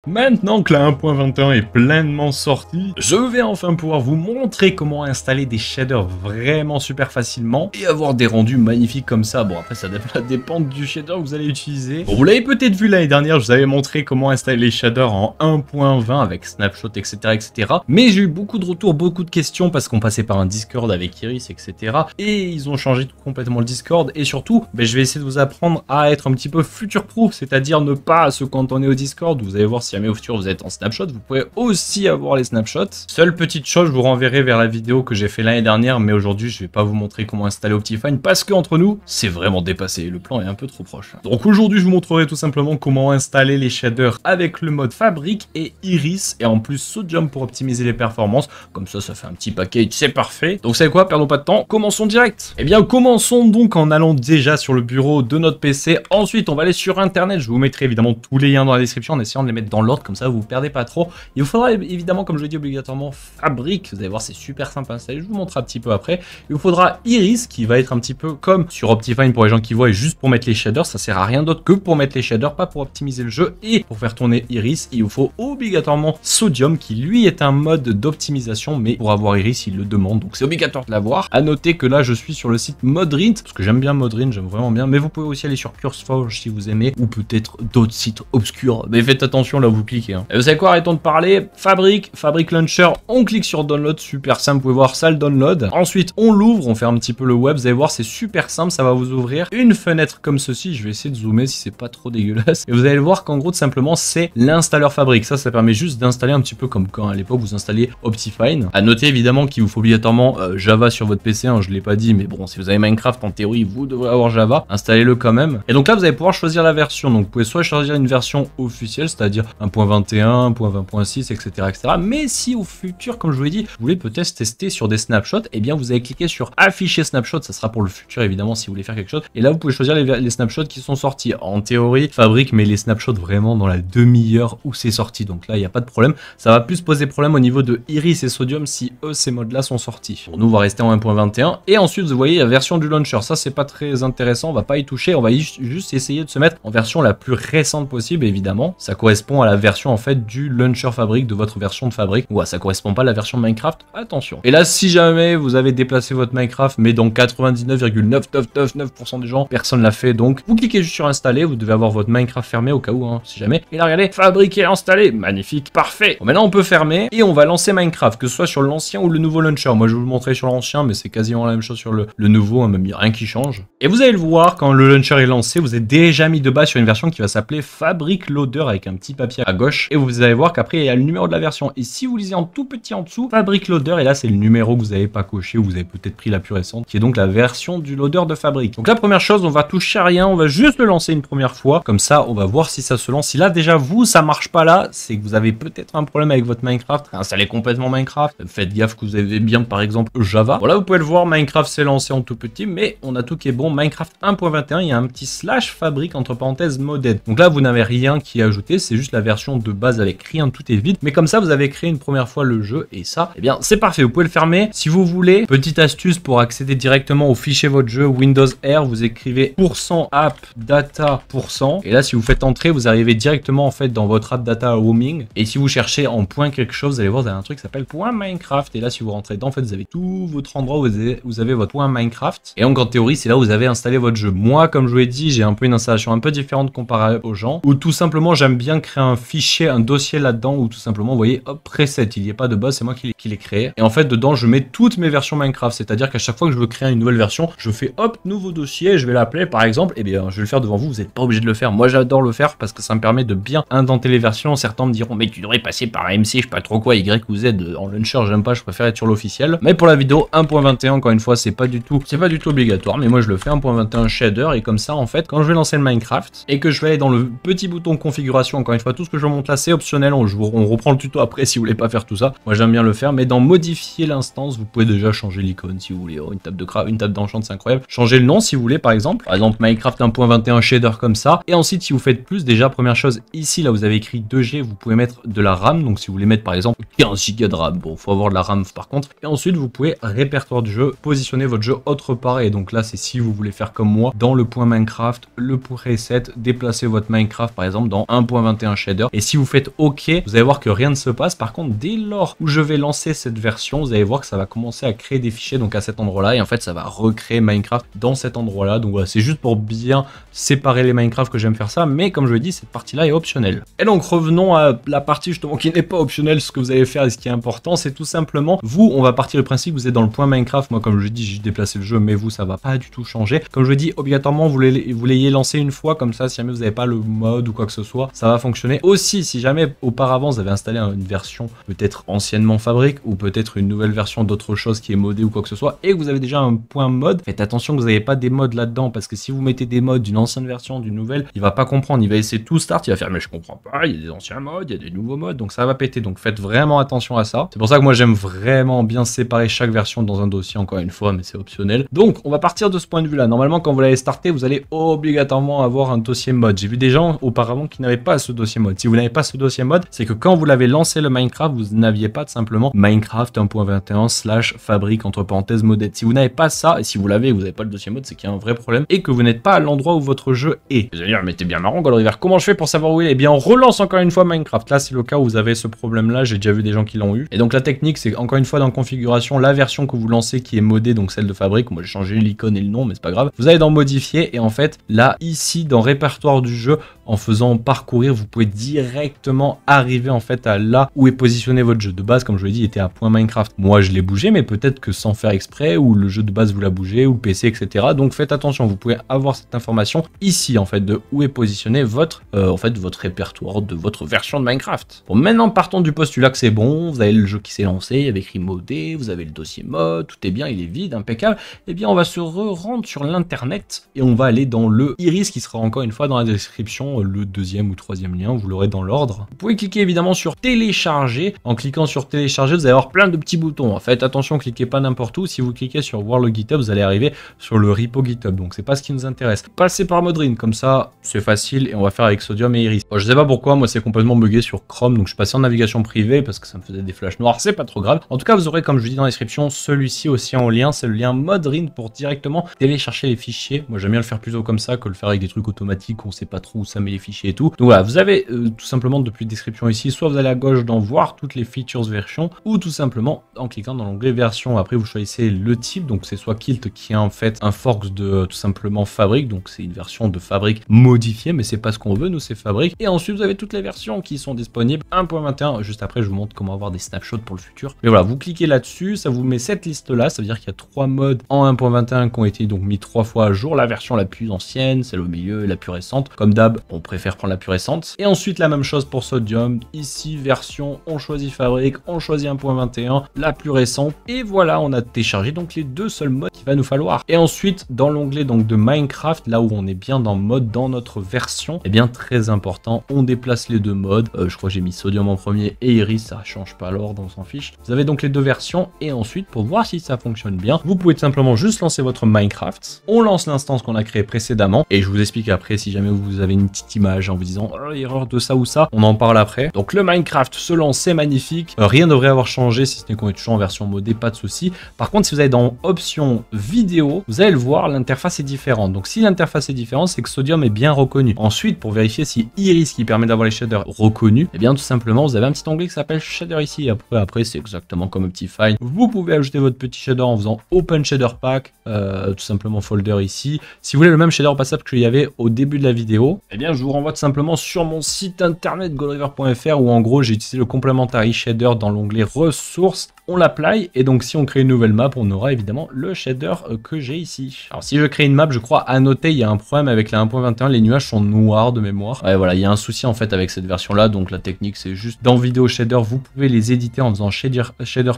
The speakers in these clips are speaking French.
Maintenant que la 1.21 est pleinement sortie, je vais enfin pouvoir vous montrer comment installer des shaders vraiment super facilement et avoir des rendus magnifiques comme ça. Bon, après ça va dépendre du shader que vous allez utiliser. Bon, vous l'avez peut-être vu l'année dernière, je vous avais montré comment installer les shaders en 1.20 avec Snapshot, etc., etc. Mais j'ai eu beaucoup de retours, beaucoup de questions parce qu'on passait par un Discord avec Iris, etc. Et ils ont changé complètement le Discord et surtout, je vais essayer de vous apprendre à être un petit peu future-proof, c'est-à-dire ne pas se cantonner au Discord. Vous allez voir si jamais au futur vous êtes en snapshot, vous pouvez aussi avoir les snapshots. Seule petite chose, je vous renverrai vers la vidéo que j'ai fait l'année dernière, mais aujourd'hui je vais pas vous montrer comment installer Optifine parce que entre nous, c'est vraiment dépassé, le plan est un peu trop proche. Donc aujourd'hui je vous montrerai tout simplement comment installer les shaders avec le mode Fabric et Iris et en plus Sodium pour optimiser les performances. Comme ça fait un petit package, c'est parfait. Donc vous savez quoi, perdons pas de temps, commençons direct. Eh bien commençons donc en allant déjà sur le bureau de notre PC. Ensuite on va aller sur internet, je vous mettrai évidemment tous les liens dans la description en essayant de les mettre dans l'ordre, comme ça vous perdez pas trop. Il vous faudra évidemment, comme je l'ai dit, obligatoirement Fabric. Vous allez voir, c'est super simple à installer, je vous montre un petit peu après. Il vous faudra Iris qui va être un petit peu comme sur Optifine pour les gens qui voient et juste pour mettre les shaders. Ça sert à rien d'autre que pour mettre les shaders, pas pour optimiser le jeu. Et pour faire tourner Iris, il vous faut obligatoirement Sodium qui lui est un mode d'optimisation, mais pour avoir Iris il le demande, donc c'est obligatoire de l'avoir. À noter que là je suis sur le site Modrint parce que j'aime bien Modrint, j'aime vraiment bien, mais vous pouvez aussi aller sur CurseForge si vous aimez, ou peut-être d'autres sites obscurs, mais faites attention là où vous cliquez. Et vous savez quoi, arrêtons de parler. Fabric Launcher, on clique sur Download, super simple, vous pouvez voir ça le download. Ensuite on l'ouvre, on fait un petit peu le web, vous allez voir c'est super simple, ça va vous ouvrir une fenêtre comme ceci. Je vais essayer de zoomer si c'est pas trop dégueulasse. Et vous allez voir qu'en gros tout simplement c'est l'installeur Fabric. Ça permet juste d'installer un petit peu comme quand à l'époque vous installiez Optifine. À noter évidemment qu'il vous faut obligatoirement Java sur votre PC, hein, je l'ai pas dit, mais bon, si vous avez Minecraft en théorie vous devrez avoir Java, installez-le quand même. Et donc là vous allez pouvoir choisir la version, donc vous pouvez soit choisir une version officielle, c'est-à-dire 1.21, 1.20.6, etc., etc. Mais si au futur, comme je vous l'ai dit, vous voulez peut-être tester sur des snapshots, et bien vous allez cliquer sur afficher snapshot, ça sera pour le futur évidemment si vous voulez faire quelque chose. Et là vous pouvez choisir les snapshots qui sont sortis. En théorie, Fabric met les snapshots vraiment dans la demi-heure où c'est sorti, donc là il n'y a pas de problème. Ça va plus poser problème au niveau de Iris et Sodium si eux ces modes là sont sortis. Pour nous on va rester en 1.21 et ensuite vous voyez la version du launcher, ça c'est pas très intéressant, on va pas y toucher, on va juste essayer de se mettre en version la plus récente possible. Évidemment ça correspond à la version en fait du launcher Fabric, de votre version de Fabric. Ouais, ça correspond pas à la version Minecraft, attention. Et là si jamais vous avez déplacé votre Minecraft, mais dans 99,9999% des gens personne l'a fait, donc vous cliquez juste sur installer, vous devez avoir votre Minecraft fermé au cas où, hein, si jamais. Et là regardez, Fabric est installé, magnifique, parfait. Bon, maintenant on peut fermer et on va lancer Minecraft, que ce soit sur l'ancien ou le nouveau launcher. Moi je vais vous le montrer sur l'ancien, mais c'est quasiment la même chose sur le nouveau, hein, même il n'y a rien qui change. Et vous allez le voir, quand le launcher est lancé, vous êtes déjà mis de base sur une version qui va s'appeler Fabric Loader avec un petit papier à gauche, et vous allez voir qu'après il y a le numéro de la version, et si vous lisez en tout petit en dessous, Fabric Loader, et là c'est le numéro que vous n'avez pas coché, ou vous avez peut-être pris la plus récente, qui est donc la version du loader de Fabric. Donc la première chose, on va toucher à rien, on va juste le lancer une première fois, comme ça on va voir si ça se lance. Si là déjà vous ça marche pas là, c'est que vous avez peut-être un problème avec votre Minecraft, installez complètement Minecraft, faites gaffe que vous avez bien par exemple Java. Voilà, vous pouvez le voir, Minecraft s'est lancé en tout petit, mais on a tout qui est bon. Minecraft 1.21, il y a un petit slash Fabric entre parenthèses modded. Donc là vous n'avez rien qui est ajouté, c'est juste la version de base avec rien, tout est vide, mais comme ça vous avez créé une première fois le jeu et ça, eh bien c'est parfait, vous pouvez le fermer si vous voulez. Petite astuce pour accéder directement au fichier votre jeu, Windows R, vous écrivez %app data %, et là si vous faites entrer, vous arrivez directement en fait dans votre app data roaming, et si vous cherchez en point quelque chose, vous allez voir, vous avez un truc qui s'appelle .minecraft, et là si vous rentrez dedans, en fait vous avez tout votre endroit où vous avez votre .minecraft, et donc en théorie c'est là où vous avez installé votre jeu. Moi comme je vous l'ai dit, j'ai un peu une installation un peu différente comparée aux gens, ou tout simplement j'aime bien créer un fichier, un dossier là-dedans, où tout simplement vous voyez hop preset, il n'y a pas de base, c'est moi qui l'ai créé, et en fait dedans je mets toutes mes versions Minecraft, c'est-à-dire qu'à chaque fois que je veux créer une nouvelle version, je fais hop nouveau dossier, je vais l'appeler par exemple, et bien je vais le faire devant vous, vous n'êtes pas obligé de le faire. Moi j'adore le faire parce que ça me permet de bien indenter les versions. Certains me diront mais tu devrais passer par AMC, je sais pas trop quoi, Y ou Z en launcher, j'aime pas, je préfère être sur l'officiel. Mais pour la vidéo 1.21 encore une fois c'est pas du tout obligatoire, mais moi je le fais 1.21 shader, et comme ça en fait quand je vais lancer le Minecraft et que je vais aller dans le petit bouton configuration, encore une fois tout ce que je vous montre là c'est optionnel, on reprend le tuto après si vous voulez pas faire tout ça. Moi j'aime bien le faire, faire, mais dans modifier l'instance, vous pouvez déjà changer l'icône si vous voulez. Oh, une table d'enchant, c'est incroyable. Changer le nom si vous voulez, par exemple Minecraft 1.21 shader comme ça. Et ensuite, si vous faites plus, déjà première chose, ici là vous avez écrit 2G, vous pouvez mettre de la RAM. Donc si vous voulez mettre par exemple 15 Go de RAM, bon, faut avoir de la RAM par contre. Et ensuite, vous pouvez répertoire du jeu, positionner votre jeu autre part. Et donc là, c'est si vous voulez faire comme moi, dans le point Minecraft, le preset, déplacer votre Minecraft par exemple dans 1.21 shader. Et si vous faites OK, vous allez voir que rien ne se passe. Par contre, dès lors où je vais lancer cette version, vous allez voir que ça va commencer à créer des fichiers donc à cet endroit-là. Et en fait, ça va recréer Minecraft dans cet endroit-là. Donc voilà, c'est juste pour bien séparer les Minecraft que j'aime faire ça. Mais comme je le dis, cette partie-là est optionnelle. Et donc revenons à la partie justement qui n'est pas optionnelle. Ce que vous allez faire et ce qui est important, c'est tout simplement, vous, on va partir du principe, vous êtes dans le point Minecraft. Moi, comme je dis, j'ai déplacé le jeu, mais vous, ça va pas du tout changer. Comme je dis, obligatoirement, vous l'ayez lancé une fois, comme ça, si jamais vous n'avez pas le mode ou quoi que ce soit, ça va fonctionner. Aussi, si jamais auparavant, vous avez installé une version peut-être anciennement fabrique ou peut-être une nouvelle version d'autre chose qui est modée ou quoi que ce soit, et que vous avez déjà un point mode, faites attention que vous n'avez pas des modes là-dedans, parce que si vous mettez des modes d'une ancienne version, d'une nouvelle, il va pas comprendre, il va essayer tout start, il va faire mais je comprends pas, il y a des anciens modes, il y a des nouveaux modes, donc ça va péter. Donc faites vraiment attention à ça. C'est pour ça que moi j'aime vraiment bien séparer chaque version dans un dossier, encore une fois, mais c'est optionnel. Donc on va partir de ce point de vue là. Normalement, quand vous l'avez starté, vous allez obligatoirement avoir un dossier mode. J'ai vu des gens auparavant qui n'avaient pas ce dossier mode. Si vous n'avez pas ce dossier mode, c'est que quand vous l'avez lancé le Minecraft, vous n'aviez pas tout simplement Minecraft 1.21 / fabrique entre parenthèses modette. Si vous n'avez pas ça, et si vous l'avez et vous n'avez pas le dossier mode, c'est qu'il y a un vrai problème et que vous n'êtes pas à l'endroit où votre jeu est. Vous allez dire, mais t'es bien marrant, Gold River, comment je fais pour savoir où il est? Eh bien, on relance encore une fois Minecraft. Là, c'est le cas où vous avez ce problème là. J'ai déjà vu des gens qui l'ont eu. Et donc la technique, c'est encore une fois dans configuration, la version que vous lancez qui est modée, donc celle de fabrique. Moi j'ai changé l'icône et le nom, mais c'est pas grave. Vous allez dans modifier et en fait là ici dans répertoire du jeu, en faisant parcourir, vous pouvez directement arriver en fait à là où est positionné votre jeu. De base, comme je l'ai dit, il était à point Minecraft. Moi je l'ai bougé, mais peut-être que sans faire exprès, ou le jeu de base vous l'a bougé, ou le PC, etc. Donc faites attention, vous pouvez avoir cette information ici en fait de où est positionné votre votre répertoire de votre version de Minecraft. Bon, maintenant partons du postulat que c'est bon, vous avez le jeu qui s'est lancé, il y avait écrit modé, vous avez le dossier mode, tout est bien, il est vide, impeccable. Eh bien on va se rendre sur l'internet et on va aller dans le iris qui sera encore une fois dans la description, le deuxième ou troisième lien, vous l'aurez dans l'ordre. Vous pouvez cliquer évidemment sur télécharger. En cliquant sur télécharger, vous allez avoir plein de petits boutons. Faites attention, cliquez pas n'importe où. Si vous cliquez sur voir le GitHub, vous allez arriver sur le repo GitHub. Donc c'est pas ce qui nous intéresse. Passez par Modrin, comme ça c'est facile et on va faire avec Sodium et Iris. Bon, je sais pas pourquoi, moi c'est complètement bugué sur Chrome, donc je suis passé en navigation privée parce que ça me faisait des flashs noirs, c'est pas trop grave. En tout cas, vous aurez, comme je vous dis dans la description, celui-ci aussi en lien, c'est le lien Modrin pour directement télécharger les fichiers. Moi j'aime bien le faire plutôt comme ça que le faire avec des trucs automatiques, on sait pas trop où ça met les fichiers et tout. Donc voilà, vous avez tout simplement depuis la description ici, soit vous allez à gauche dans voir toutes les features version, ou tout simplement en cliquant dans l'onglet version. Après vous choisissez le type, donc c'est soit Kilt qui est en fait un fork de tout simplement fabrique, donc c'est une version de fabrique modifiée, mais c'est pas ce qu'on veut, nous c'est fabrique. Et ensuite vous avez toutes les versions qui sont disponibles. 1.21, juste après je vous montre comment avoir des snapshots pour le futur. Mais voilà, vous cliquez là-dessus, ça vous met cette liste là, ça veut dire qu'il y a 3 modes en 1.21 qui ont été donc mis 3 fois à jour. La version la plus ancienne, celle au milieu et la plus récente. Comme d'hab, on préfère prendre la plus récente. Et ensuite la même chose pour Sodium, ici version, on choisit fabrique, on choisit 1.21, la plus récente. Et voilà, on a téléchargé donc les deux seuls modes qu'il va nous falloir. Et ensuite dans l'onglet donc de Minecraft, là où on est bien dans mode dans notre version, et bien très important, on déplace les deux modes. Je crois que j'ai mis Sodium en premier et Iris, ça change pas l'ordre, on s'en fiche. Vous avez donc les deux versions et ensuite pour voir si ça fonctionne bien, vous pouvez tout simplement juste lancer votre Minecraft. On lance l'instance qu'on a créée précédemment et je vous explique après si jamais vous avez une petite image en vous disant oh, erreur de ça ou ça, on en parle après. Donc le Minecraft se lance, c'est magnifique. Rien ne devrait avoir changé si ce n'est qu'on est toujours en version modée, pas de souci. Par contre, si vous allez dans option vidéo, vous allez le voir, l'interface est différente. Donc si l'interface est différente, c'est que Sodium est bien reconnu. Ensuite, pour vérifier si Iris qui permet d'avoir les shaders reconnus, et bien tout simplement, vous avez un petit onglet qui s'appelle shader ici. Après c'est exactement comme Optifine. Vous pouvez ajouter votre petit shader en faisant Open Shader Pack, tout simplement folder ici. Si vous voulez le même shader passable qu'il y avait au début de la vidéo, et bien je vous renvoie tout simplement sur mon site internet goldriver.fr où en gros j'ai utilisé le complementary shader dans l'onglet ressources. On l'apply et donc si on crée une nouvelle map, on aura évidemment le shader que j'ai ici. Alors si je crée une map, je crois à noter, il y a un problème avec la 1.21, les nuages sont noirs de mémoire. Ouais voilà, il y a un souci en fait avec cette version là, donc la technique c'est juste dans vidéo shader, vous pouvez les éditer en faisant shader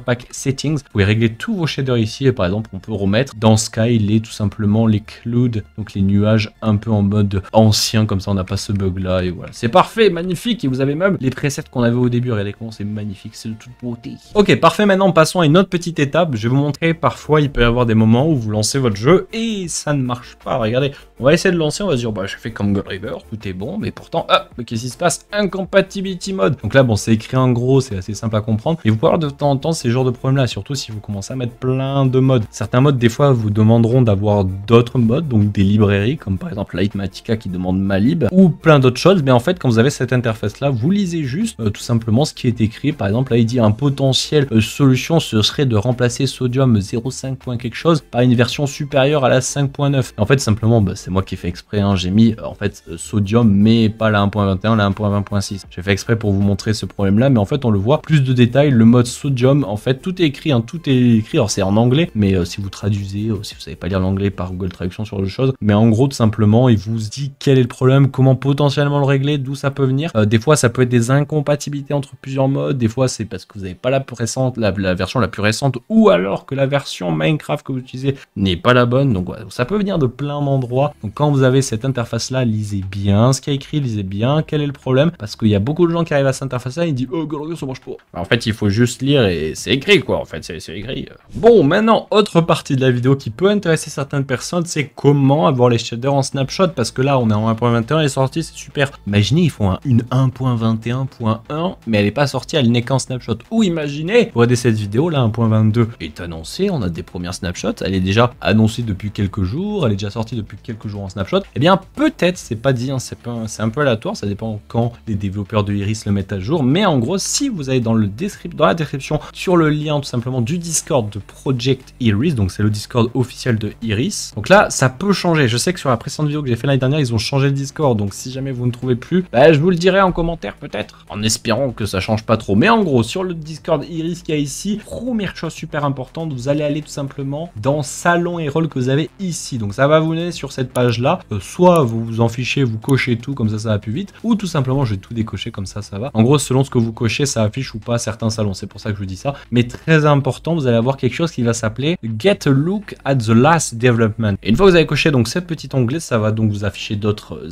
pack settings. Vous pouvez régler tous vos shaders ici et par exemple on peut remettre dans Sky tout simplement les clouds, donc les nuages un peu en mode ancien, comme ça on n'a pas ce bug là et voilà. C'est parfait, magnifique, et vous avez même les presets qu'on avait au début, regardez comment c'est magnifique, c'est de toute beauté. Ok, parfait, maintenant maintenant, passons à une autre petite étape. Je vais vous montrer, parfois, il peut y avoir des moments où vous lancez votre jeu et ça ne marche pas. Regardez, on va essayer de lancer, on va se dire, bah, j'ai fait comme God River, tout est bon, mais pourtant, mais qu'est-ce qui se passe? Incompatibility mode. Donc là, bon, c'est écrit en gros, c'est assez simple à comprendre. Et vous pouvez avoir de temps en temps ces genres de problèmes-là, surtout si vous commencez à mettre plein de modes. Certains modes, des fois, vous demanderont d'avoir d'autres modes, donc des librairies, comme par exemple Lightmatica qui demande Malib, ou plein d'autres choses. Mais en fait, quand vous avez cette interface-là, vous lisez juste tout simplement ce qui est écrit. Par exemple, là, il dit un potentiel solution, ce serait de remplacer Sodium 0.5 point quelque chose par une version supérieure à la 5.9. En fait, simplement, bah, c'est moi qui ai fait exprès, hein, j'ai mis en fait Sodium, mais pas la 1.21, la 1.20.6. J'ai fait exprès pour vous montrer ce problème-là, mais en fait, on le voit, plus de détails, le mode Sodium, en fait, tout est écrit, hein, tout est écrit, alors c'est en anglais, mais si vous traduisez, si vous savez pas lire l'anglais par Google Traduction sur le chose, mais en gros, tout simplement, il vous dit quel est le problème, comment potentiellement le régler, d'où ça peut venir. Des fois, ça peut être des incompatibilités entre plusieurs modes, des fois, c'est parce que vous n'avez pas la version la plus récente, ou alors que la version Minecraft que vous utilisez n'est pas la bonne, donc voilà, ça peut venir de plein d'endroits. Donc quand vous avez cette interface-là, lisez bien ce qu'il y a écrit, lisez bien quel est le problème, parce qu'il y a beaucoup de gens qui arrivent à cette interface-là, ils disent « Oh, God, ça marche pas ». En fait, il faut juste lire et c'est écrit, quoi, en fait, c'est écrit. Bon, maintenant, autre partie de la vidéo qui peut intéresser certaines personnes, c'est comment avoir les shaders en snapshot, parce que là, on est en 1.21, elle est sortie, c'est super. Imaginez, ils font une 1.21.1, mais elle n'est pas sortie, elle n'est qu'en snapshot. Ou imaginez, vous regardez cette vidéo, là, 1.22 est annoncée, on a des premières snapshots, elle est déjà annoncée depuis quelques jours, elle est déjà sortie depuis quelques jours en snapshot. Eh bien, peut-être, c'est pas dit, hein, c'est un peu aléatoire, ça dépend quand les développeurs de Iris le mettent à jour, mais en gros, si vous allez dans la description, sur le lien tout simplement du Discord de Project Iris, donc c'est le Discord officiel de Iris, donc là, ça peut changer. Je sais que sur la précédente vidéo que j'ai fait l'année dernière, ils ont changé le Discord, donc si jamais vous ne trouvez plus, bah, je vous le dirai en commentaire peut-être, en espérant que ça change pas trop. Mais en gros, sur le Discord Iris qu'il y a ici, première chose super importante, vous allez aller tout simplement dans Salon et rôle que vous avez ici. Donc ça va vous mener sur cette page-là, soit vous vous en fichez, vous cochez tout, comme ça va plus vite, ou tout simplement je vais tout décocher, comme ça va. En gros, selon ce que vous cochez, ça affiche ou pas certains salons, c'est pour ça que je vous dis ça. Mais très important, vous allez avoir quelque chose qui va s'appeler Get a Look at the Last Development. Et une fois que vous avez coché donc cette petite onglet, ça va donc vous afficher d'autres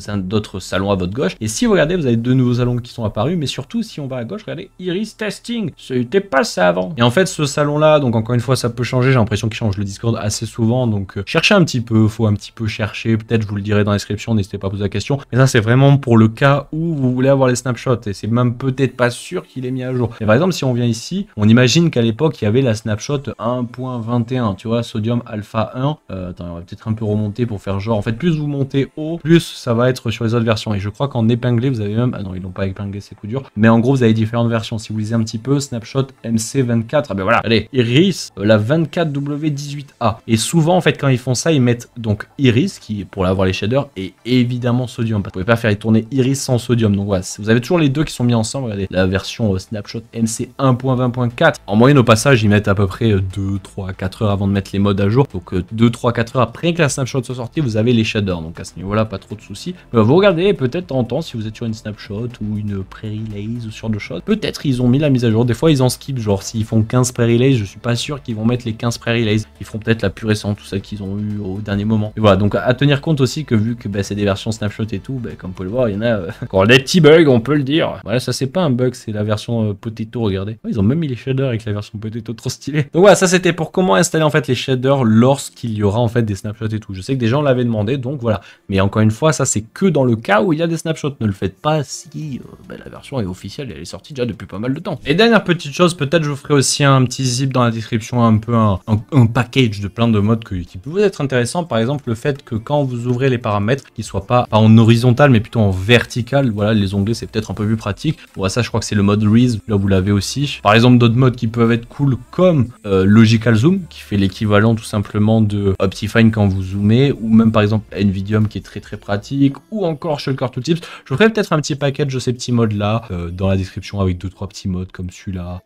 salons à votre gauche. Et si vous regardez, vous avez deux nouveaux salons qui sont apparus, mais surtout si on va à gauche, regardez Iris Testing, c'était pas ça avant. Et en fait, ce salon-là, donc encore une fois, ça peut changer, j'ai l'impression qu'il change le Discord assez souvent, donc cherchez un petit peu, faut un petit peu chercher, peut-être je vous le dirai dans la description, n'hésitez pas à poser la question. Mais ça, c'est vraiment pour le cas où vous voulez avoir les snapshots, et c'est même peut-être pas sûr qu'il est mis à jour. Et par exemple, si on vient ici, on imagine qu'à l'époque, il y avait la snapshot 1.21, tu vois, Sodium Alpha 1. Attends, on va peut-être un peu remonter pour faire genre, en fait, plus vous montez haut, plus ça va être sur les autres versions. Et je crois qu'en épinglé, vous avez même, ah non, ils n'ont pas épinglé, c'est coup dur, mais en gros, vous avez différentes versions. Si vous lisez un petit peu, snapshot MC24, ah ben voilà, allez, Iris, la 24W18A. Et souvent, en fait, quand ils font ça, ils mettent donc Iris, qui est pour avoir les shaders, et évidemment Sodium. Vous pouvez pas faire tourner Iris sans Sodium. Donc voilà, vous avez toujours les deux qui sont mis ensemble. Regardez, la version snapshot MC 1.20.4. En moyenne, au passage, ils mettent à peu près 2, 3, 4 heures avant de mettre les modes à jour. Donc 2, 3, 4 heures après que la snapshot soit sortie, vous avez les shaders. Donc à ce niveau-là, pas trop de soucis. Vous regardez, peut-être en temps, si vous êtes sur une snapshot ou une pré-release ou sur de choses, peut-être ils ont mis la mise à jour. Des fois, ils en skip. Genre, s'ils font 15 pré-release, je suis pas sûr qu'ils vont mettre les 15 pré-release. Ils feront peut-être la plus récente, tout ça qu'ils ont eu au dernier moment. Et voilà, donc à tenir compte aussi que vu que bah, c'est des versions snapshot et tout, bah, comme vous pouvez le voir, il y en a encore des petits bugs, on peut le dire. Voilà, ça c'est pas un bug, c'est la version Potato, regardez. Oh, ils ont même mis les shaders avec la version Potato, trop stylé. Donc voilà, ça c'était pour comment installer en fait les shaders lorsqu'il y aura en fait des snapshots et tout. Je sais que des gens l'avaient demandé, donc voilà. Mais encore une fois, ça c'est que dans le cas où il y a des snapshots. Ne le faites pas si bah, la version est officielle, elle est sortie déjà depuis pas mal de temps. Et dernière petite chose, peut-être je vous ferai aussi un petit zip dans la description, un peu un package de plein de modes qui peut vous être intéressant. Par exemple, le fait que quand vous ouvrez les paramètres, qu'ils soient pas en horizontal, mais plutôt en vertical. Voilà, les onglets, c'est peut-être un peu plus pratique. Voilà, ça, je crois que c'est le mode Reese. Là, vous l'avez aussi. Par exemple, d'autres modes qui peuvent être cool, comme Logical Zoom, qui fait l'équivalent tout simplement de Optifine quand vous zoomez, ou même par exemple Nvidium qui est très très pratique, ou encore Shulker Tooltips. Je vous ferai peut-être un petit package de ces petits modes-là dans la description avec 2-3 petits modes comme celui-là,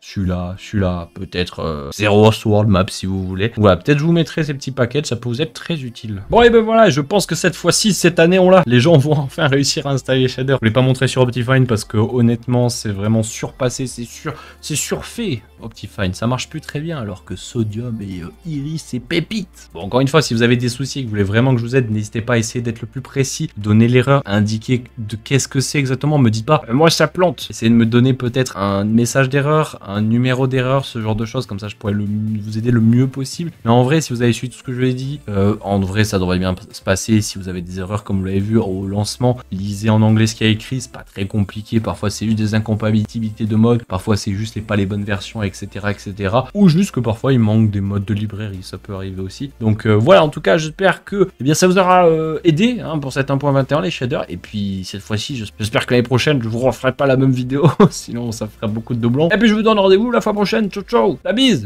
peut-être Zero World Map si vous voulez. Voilà, peut-être je vous mettrai ces petits packages, ça peut vous être très utile. Bon, et ben voilà, je pense que cette fois-ci, cette année, on l'a. Les gens vont enfin réussir à installer les shaders. Je ne l'ai pas montré sur Optifine parce que honnêtement, c'est vraiment surpassé, c'est surfait. Optifine, ça marche plus très bien alors que Sodium et Iris et Pépite. Bon, encore une fois, si vous avez des soucis et que vous voulez vraiment que je vous aide, n'hésitez pas à essayer d'être le plus précis, donner l'erreur, indiquer de qu'est-ce que c'est exactement, me dites pas moi ça plante. Essayez de me donner peut-être un message d'erreur, un numéro d'erreur, erreurs, ce genre de choses, comme ça je pourrais vous aider le mieux possible. Mais en vrai, si vous avez suivi tout ce que je vous ai dit, en vrai ça devrait bien se passer. Si vous avez des erreurs comme vous l'avez vu au lancement, lisez en anglais ce qu'il y a écrit, c'est pas très compliqué. Parfois c'est juste des incompatibilités de modes, parfois c'est juste pas les bonnes versions, etc., etc. Ou juste que parfois il manque des modes de librairie, ça peut arriver aussi. Donc voilà, en tout cas j'espère que ça vous aura aidé pour cette 1.21 les shaders. Et puis cette fois-ci j'espère que l'année prochaine je vous referai pas la même vidéo, sinon ça fera beaucoup de doublons. Et puis je vous donne rendez-vous la fois prochaine. Ciao ciao, la bise.